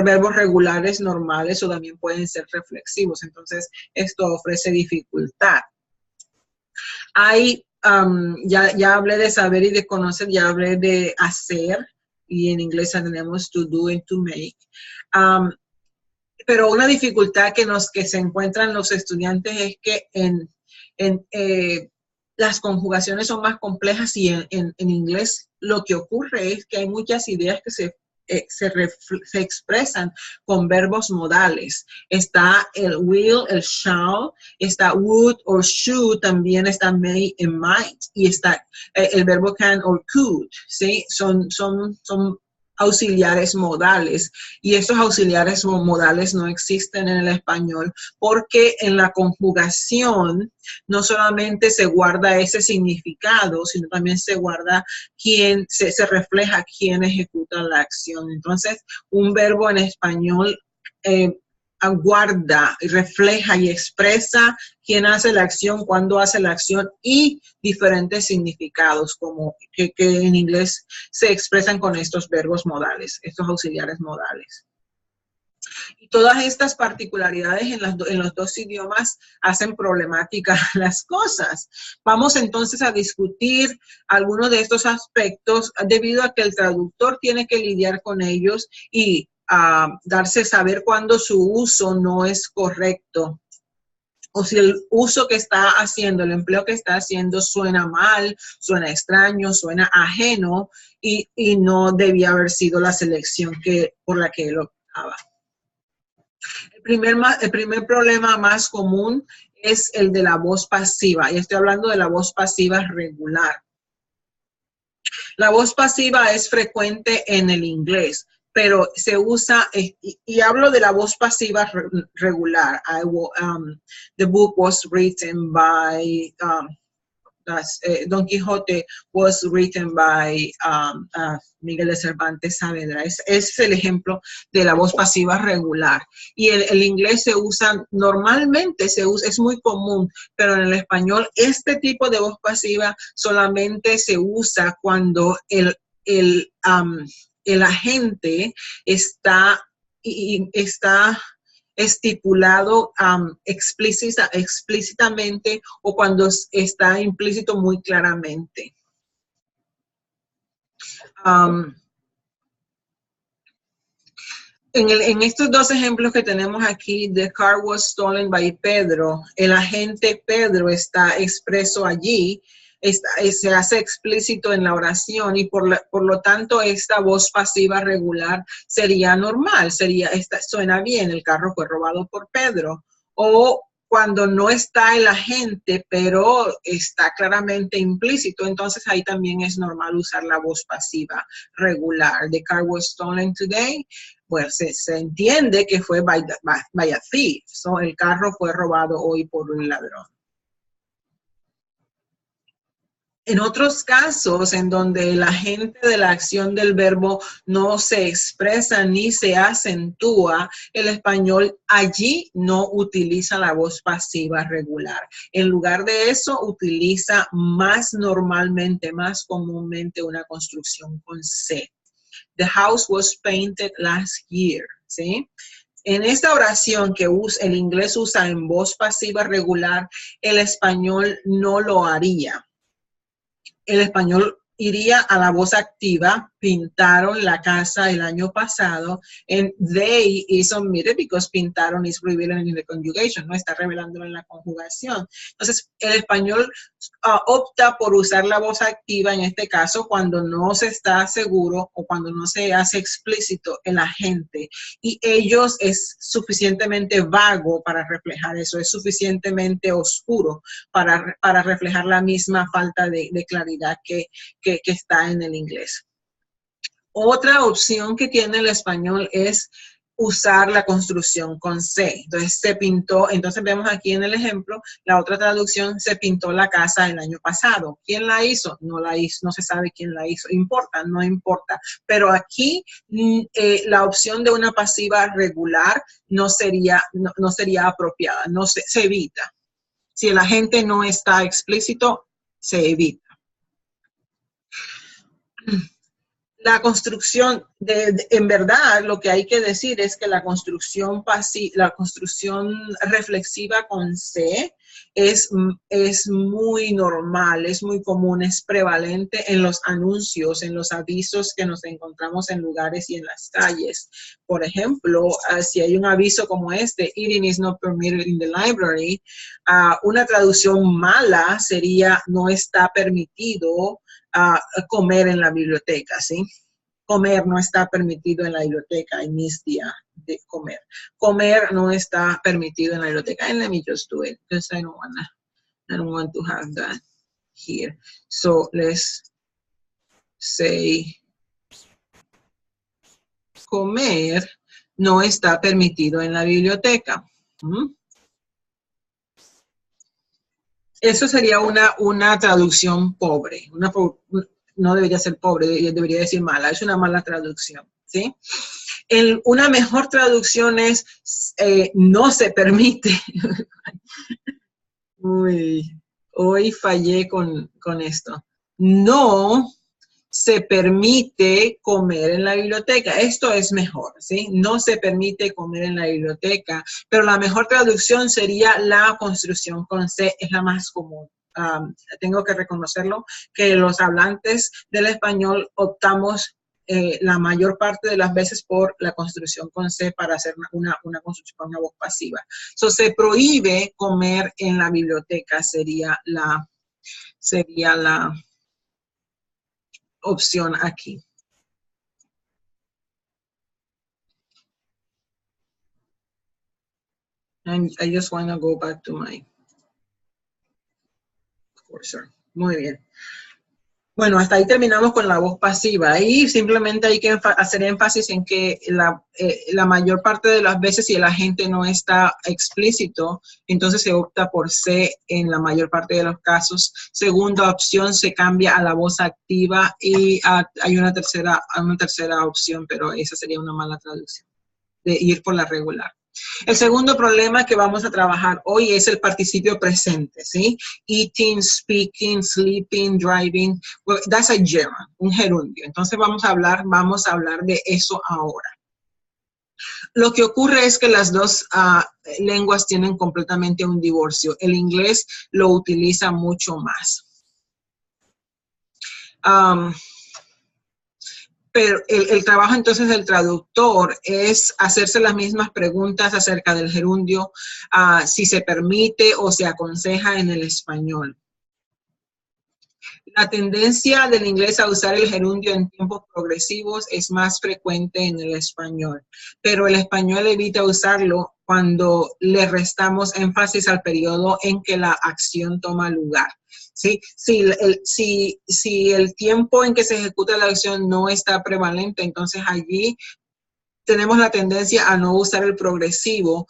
verbos regulares normales o también pueden ser reflexivos. Entonces, esto ofrece dificultad. Ya hablé de saber y de conocer, ya hablé de hacer, y en inglés tenemos to do and to make. Pero una dificultad que se encuentran los estudiantes es que las conjugaciones son más complejas, y en inglés lo que ocurre es que hay muchas ideas que se expresan con verbos modales. Está el will, el shall, está would or should, también está may and might, y está el verbo can or could, ¿sí? Son auxiliares modales, y estos auxiliares modales no existen en el español porque en la conjugación no solamente se guarda ese significado, sino también se guarda se refleja quién ejecuta la acción. Entonces, un verbo en español guarda, refleja y expresa quién hace la acción, cuándo hace la acción, y diferentes significados como que en inglés se expresan con estos verbos modales, estos auxiliares modales. Y todas estas particularidades en los dos idiomas hacen problemáticas las cosas. Vamos entonces a discutir algunos de estos aspectos debido a que el traductor tiene que lidiar con ellos y saber cuándo su uso no es correcto, o si el uso que está haciendo, el empleo que está haciendo suena mal, suena extraño, suena ajeno, y no debía haber sido la selección por la que él optaba. El primer problema más común es el de la voz pasiva, y estoy hablando de la voz pasiva regular. La voz pasiva es frecuente en el inglés, pero se usa, y hablo de la voz pasiva regular. The book was written by, Don Quijote was written by Miguel de Cervantes Saavedra. Ese es el ejemplo de la voz pasiva regular. Y el inglés se usa, normalmente es muy común, pero en el español este tipo de voz pasiva solamente se usa cuando el agente está estipulado explícitamente, o cuando está implícito muy claramente. En estos dos ejemplos que tenemos aquí, the car was stolen by Pedro, el agente Pedro está expreso allí, se hace explícito en la oración, y por lo tanto esta voz pasiva regular sería normal, suena bien, el carro fue robado por Pedro. O cuando no está el agente, pero está claramente implícito, entonces ahí también es normal usar la voz pasiva regular. The car was stolen today. Pues se entiende que fue by a thief. So, el carro fue robado hoy por un ladrón. En otros casos, en donde el agente de la acción del verbo no se expresa ni se acentúa, el español allí no utiliza la voz pasiva regular. En lugar de eso, utiliza más normalmente, más comúnmente una construcción con C. The house was painted last year, ¿sí? En esta oración que el inglés usa en voz pasiva regular, el español no lo haría. El español iría a la voz activa, pintaron la casa el año pasado, and they is omitted because pintaron is revealing in the conjugation, no está revelándolo en la conjugación. Entonces, el español opta por usar la voz activa en este caso cuando no se está seguro o cuando no se hace explícito el agente, y ellos es suficientemente vago para reflejar eso, es suficientemente oscuro para reflejar la misma falta de claridad que está en el inglés. Otra opción que tiene el español es usar la construcción con C. Entonces se pintó, entonces vemos aquí en el ejemplo, la otra traducción, se pintó la casa el año pasado. ¿Quién la hizo? No la hizo, no se sabe quién la hizo. ¿Importa? No importa. Pero aquí la opción de una pasiva regular no sería apropiada, no se evita. Si el agente no está explícito, se evita. La construcción, en verdad, lo que hay que decir es que la construcción reflexiva con C es muy normal, es muy común, es prevalente en los anuncios, en los avisos que nos encontramos en lugares y en las calles. Por ejemplo, si hay un aviso como este, eating is not permitted in the library, una traducción mala sería no está permitido comer en la biblioteca, ¿sí? Comer no está permitido en la biblioteca. I miss día de comer. Comer no está permitido en la biblioteca. And let me just do it because I don't want to have that here. So let's say comer no está permitido en la biblioteca. Eso sería una traducción pobre. No debería ser pobre, debería decir mala. Es una mala traducción, ¿sí? Una mejor traducción es no se permite. Uy, hoy fallé con esto. No se permite comer en la biblioteca. Esto es mejor, ¿sí? No se permite comer en la biblioteca, pero la mejor traducción sería la construcción con C, es la más común. Tengo que reconocerlo, que los hablantes del español optamos la mayor parte de las veces por la construcción con C para hacer una construcción con una voz pasiva. So, se prohíbe comer en la biblioteca, sería la opción aquí. And I just want to go back to my cursor. Muy bien. Bueno, hasta ahí terminamos con la voz pasiva. Y simplemente hay que hacer énfasis en que la mayor parte de las veces, si el agente no está explícito, entonces se opta por C en la mayor parte de los casos. Segunda opción, se cambia a la voz activa, y hay una tercera opción, pero esa sería una mala traducción, de ir por la regular. El segundo problema que vamos a trabajar hoy es el participio presente, ¿sí? Eating, speaking, sleeping, driving. Well, that's a gerund, un gerundio. Entonces vamos a hablar de eso ahora. Lo que ocurre es que las dos lenguas tienen completamente un divorcio. El inglés lo utiliza mucho más. Pero el trabajo entonces del traductor es hacerse las mismas preguntas acerca del gerundio, si se permite o se aconseja en el español. La tendencia del inglés a usar el gerundio en tiempos progresivos es más frecuente en el español, pero el español evita usarlo cuando le restamos énfasis al periodo en que la acción toma lugar. ¿Sí? Si el tiempo en que se ejecuta la acción no está prevalente, entonces allí tenemos la tendencia a no usar el progresivo.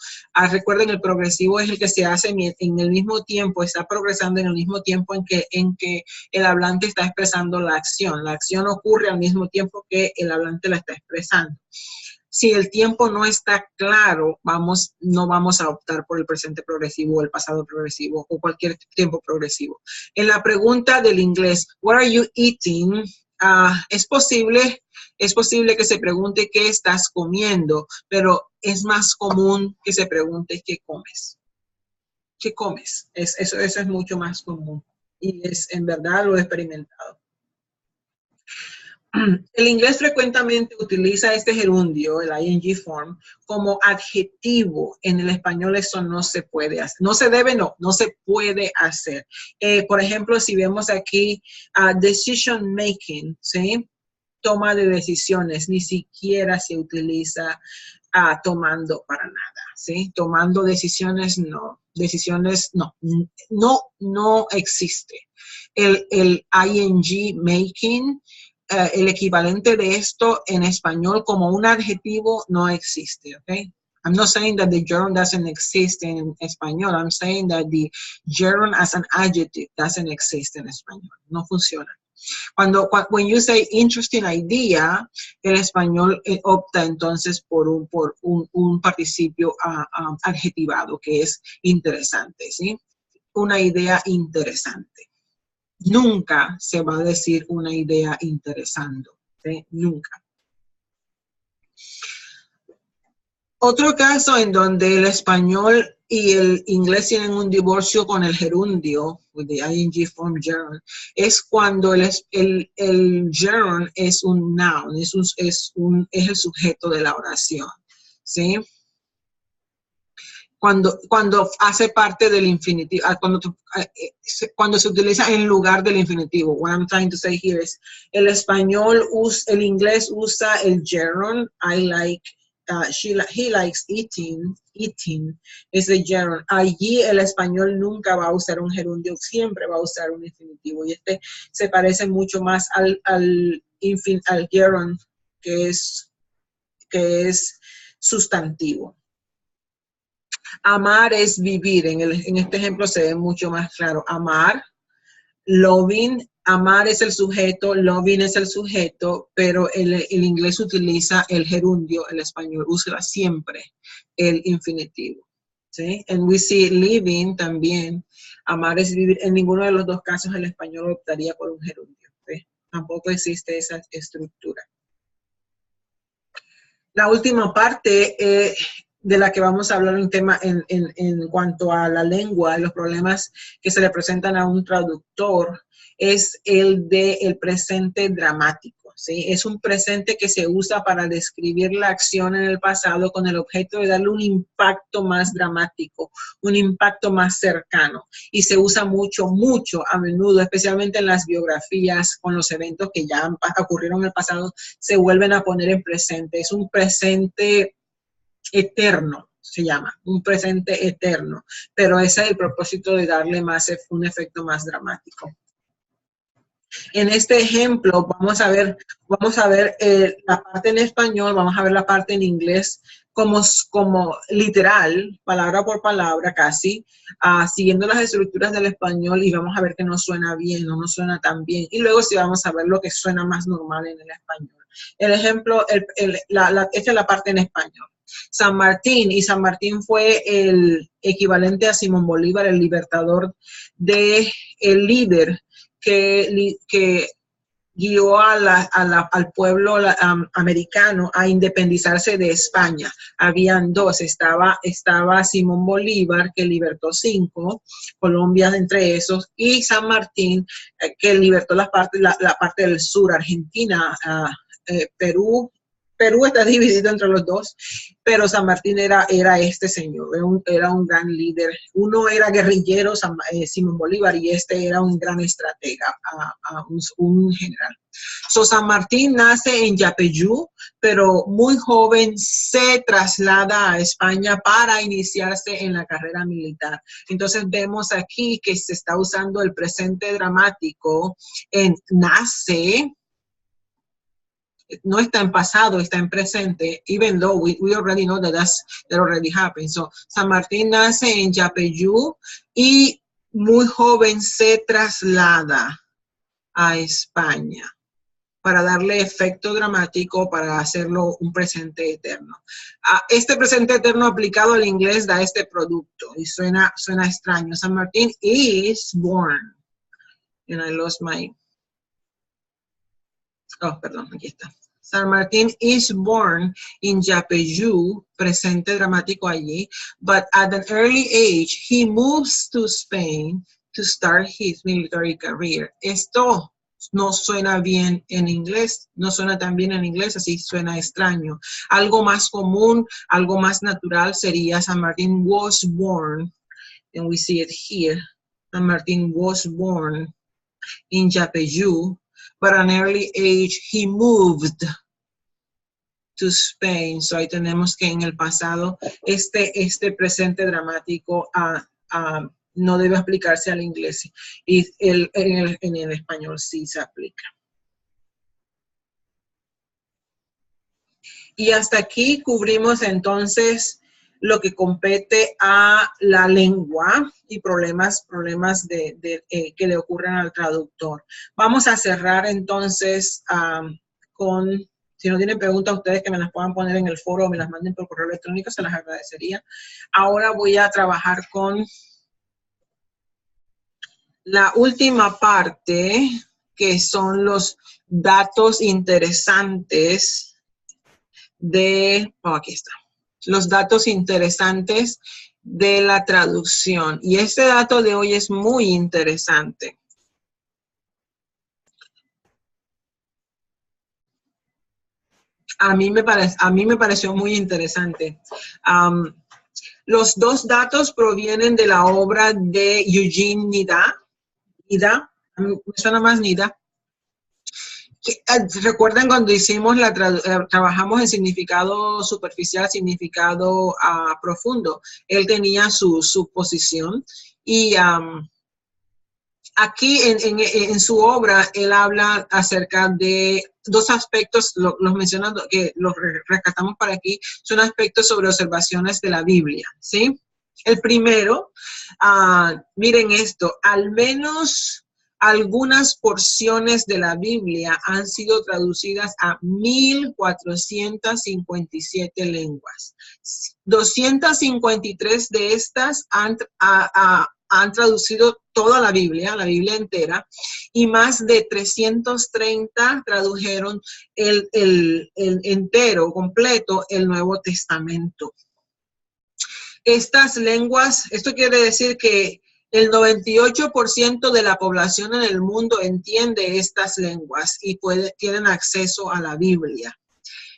Recuerden, el progresivo es el que se hace en el mismo tiempo, está progresando en el mismo tiempo en que el hablante está expresando la acción. La acción ocurre al mismo tiempo que el hablante la está expresando. Si el tiempo no está claro, no vamos a optar por el presente progresivo o el pasado progresivo o cualquier tiempo progresivo. En la pregunta del inglés, what are you eating? Es posible que se pregunte qué estás comiendo, pero es más común que se pregunte qué comes. ¿Qué comes? Eso es mucho más común y en verdad lo he experimentado. El inglés frecuentemente utiliza este gerundio, el ing form, como adjetivo. En el español eso no se puede hacer. No se debe, no se puede hacer. Por ejemplo, si vemos aquí decision making, ¿sí? Toma de decisiones, ni siquiera se utiliza tomando para nada, ¿sí? Tomando decisiones, no. Decisiones, no existe. El ing making, el equivalente de esto en español como un adjetivo no existe, ¿ok? I'm not saying that the gerund doesn't exist in español. I'm saying that the gerund as an adjective doesn't exist en español. No funciona. When you say interesting idea, el español opta entonces por un participio adjetivado, que es interesante, ¿sí? Una idea interesante. Nunca se va a decir una idea interesante, ¿sí? Nunca. Otro caso en donde el español y el inglés tienen un divorcio con el gerundio, with the ing form gerund, es cuando el gerund es un noun, es el sujeto de la oración, ¿sí? Cuando hace parte del infinitivo, cuando se utiliza en lugar del infinitivo. What I'm trying to say here is, el inglés usa el gerund, I like, he likes eating es el gerund. Allí el español nunca va a usar un gerundio, siempre va a usar un infinitivo. Y se parece mucho más al gerund, que es sustantivo. Amar es vivir. En este ejemplo se ve mucho más claro. Amar, loving, amar es el sujeto, loving es el sujeto, pero el inglés utiliza el gerundio, el español usa siempre el infinitivo. ¿Sí? And we see living también. Amar es vivir. En ninguno de los dos casos el español optaría por un gerundio. ¿Sí? Tampoco existe esa estructura. La última parte de la que vamos a hablar en cuanto a la lengua, los problemas que se le presentan a un traductor, es el del presente dramático, ¿sí? Es un presente que se usa para describir la acción en el pasado con el objeto de darle un impacto más dramático, un impacto más cercano. Y se usa mucho a menudo, especialmente en las biografías, con los eventos que ya ocurrieron en el pasado, se vuelven a poner en presente. Es un presente eterno, se llama, un presente eterno, pero ese es el propósito de darle un efecto más dramático. En este ejemplo vamos a ver la parte en español, vamos a ver la parte en inglés como literal, palabra por palabra casi, siguiendo las estructuras del español, y vamos a ver que no suena bien, no suena tan bien, y luego sí vamos a ver lo que suena más normal en el español. El ejemplo, esta es la parte en español. San Martín, y San Martín fue el equivalente a Simón Bolívar, el libertador, el líder que guió al pueblo americano a independizarse de España. Habían dos, estaba Simón Bolívar, que libertó 5, Colombia entre esos, y San Martín, que libertó la parte del sur, Argentina, Perú está dividido entre los dos, pero San Martín era este señor, era un gran líder. Uno era guerrillero, Simón Bolívar, y este era un gran estratega, un general. San Martín nace en Yapeyú, pero muy joven se traslada a España para iniciarse en la carrera militar. Entonces vemos aquí que se está usando el presente dramático en nace, no está en pasado, está en presente, even though we already know that that already happened. So, San Martín nace en Yapeyú y muy joven se traslada a España para darle efecto dramático, para hacerlo un presente eterno. Este presente eterno aplicado al inglés da este producto y suena extraño. San Martín is born. And I lost my... Oh, perdón, aquí está. San Martín is born in Yapeyú, presente dramático allí, but at an early age, he moves to Spain to start his military career. Esto no suena bien en inglés, no suena tan bien en inglés, así suena extraño. Algo más común, algo más natural sería San Martín was born, and we see it here. San Martín was born in Yapeyú, but at an early age he moved to Spain. So ahí tenemos que en el pasado este presente dramático no debe aplicarse al inglés y en el español sí se aplica. Y hasta aquí cubrimos entonces lo que compete a la lengua y problemas que le ocurren al traductor. Vamos a cerrar entonces con, si no tienen preguntas ustedes que me las puedan poner en el foro o me las manden por correo electrónico, se las agradecería. Ahora voy a trabajar con la última parte, que son los datos interesantes aquí está. Los datos interesantes de la traducción. Y este dato de hoy es muy interesante. A mí me pareció muy interesante. Los dos datos provienen de la obra de Eugene Nida. Nida, me suena más Nida. ¿Recuerdan cuando hicimos trabajamos en significado superficial, significado profundo? Él tenía su posición y aquí en su obra él habla acerca de dos aspectos, los mencionando, que los rescatamos para aquí, son aspectos sobre observaciones de la Biblia, ¿sí? El primero, miren esto, al menos algunas porciones de la Biblia han sido traducidas a 1,457 lenguas. 253 de estas han traducido toda la Biblia entera, y más de 330 tradujeron el entero, completo, el Nuevo Testamento. Estas lenguas, esto quiere decir que el 98% de la población en el mundo entiende estas lenguas y tienen acceso a la Biblia.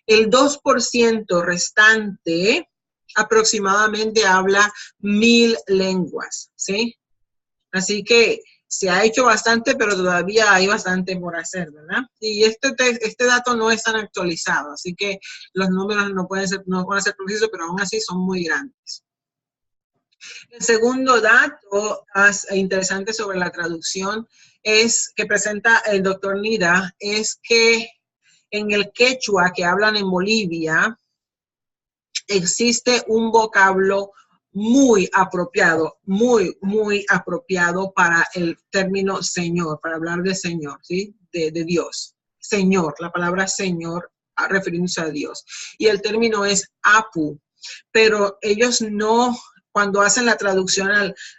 El 2% restante aproximadamente habla 1,000 lenguas, ¿sí? Así que se ha hecho bastante, pero todavía hay bastante por hacer, ¿verdad? Y este dato no es tan actualizado, así que los números no van a ser precisos, pero aún así son muy grandes. El segundo dato interesante sobre la traducción que presenta el doctor Nida es que en el quechua que hablan en Bolivia existe un vocablo muy apropiado, muy apropiado para el término Señor, para hablar de Señor, ¿sí? De Dios. Señor, la palabra Señor refiriéndose a Dios. Y el término es Apu, pero ellos no, cuando hacen la traducción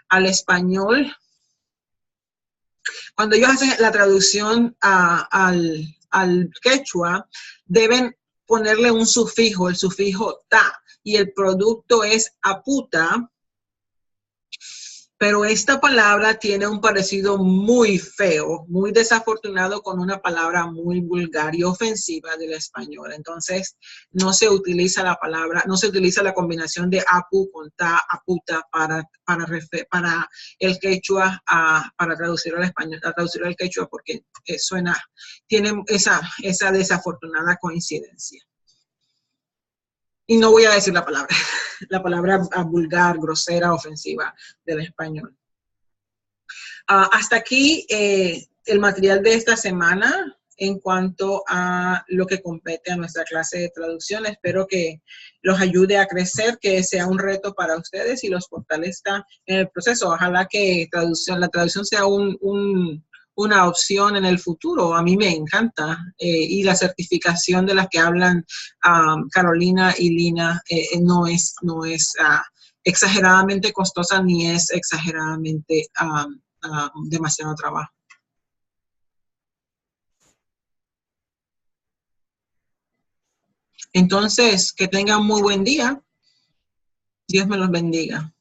al español, cuando ellos hacen la traducción al quechua, deben ponerle un sufijo, el sufijo ta, y el producto es aputa, pero esta palabra tiene un parecido muy feo, muy desafortunado con una palabra muy vulgar y ofensiva del español. Entonces, no se utiliza la palabra, no se utiliza la combinación de apu con ta, aputa para el quechua, para traducir al español, a traducir al quechua, porque tiene esa desafortunada coincidencia. Y no voy a decir la palabra vulgar, grosera, ofensiva del español. Hasta aquí el material de esta semana. en cuanto a lo que compete a nuestra clase de traducción. Espero que los ayude a crecer, que sea un reto para ustedes y los fortalezca en el proceso. Ojalá que la traducción sea una opción en el futuro. A mí me encanta. Y la certificación de las que hablan Carolina y Lina no es exageradamente costosa ni es exageradamente demasiado trabajo. Entonces, que tengan muy buen día. Dios me los bendiga.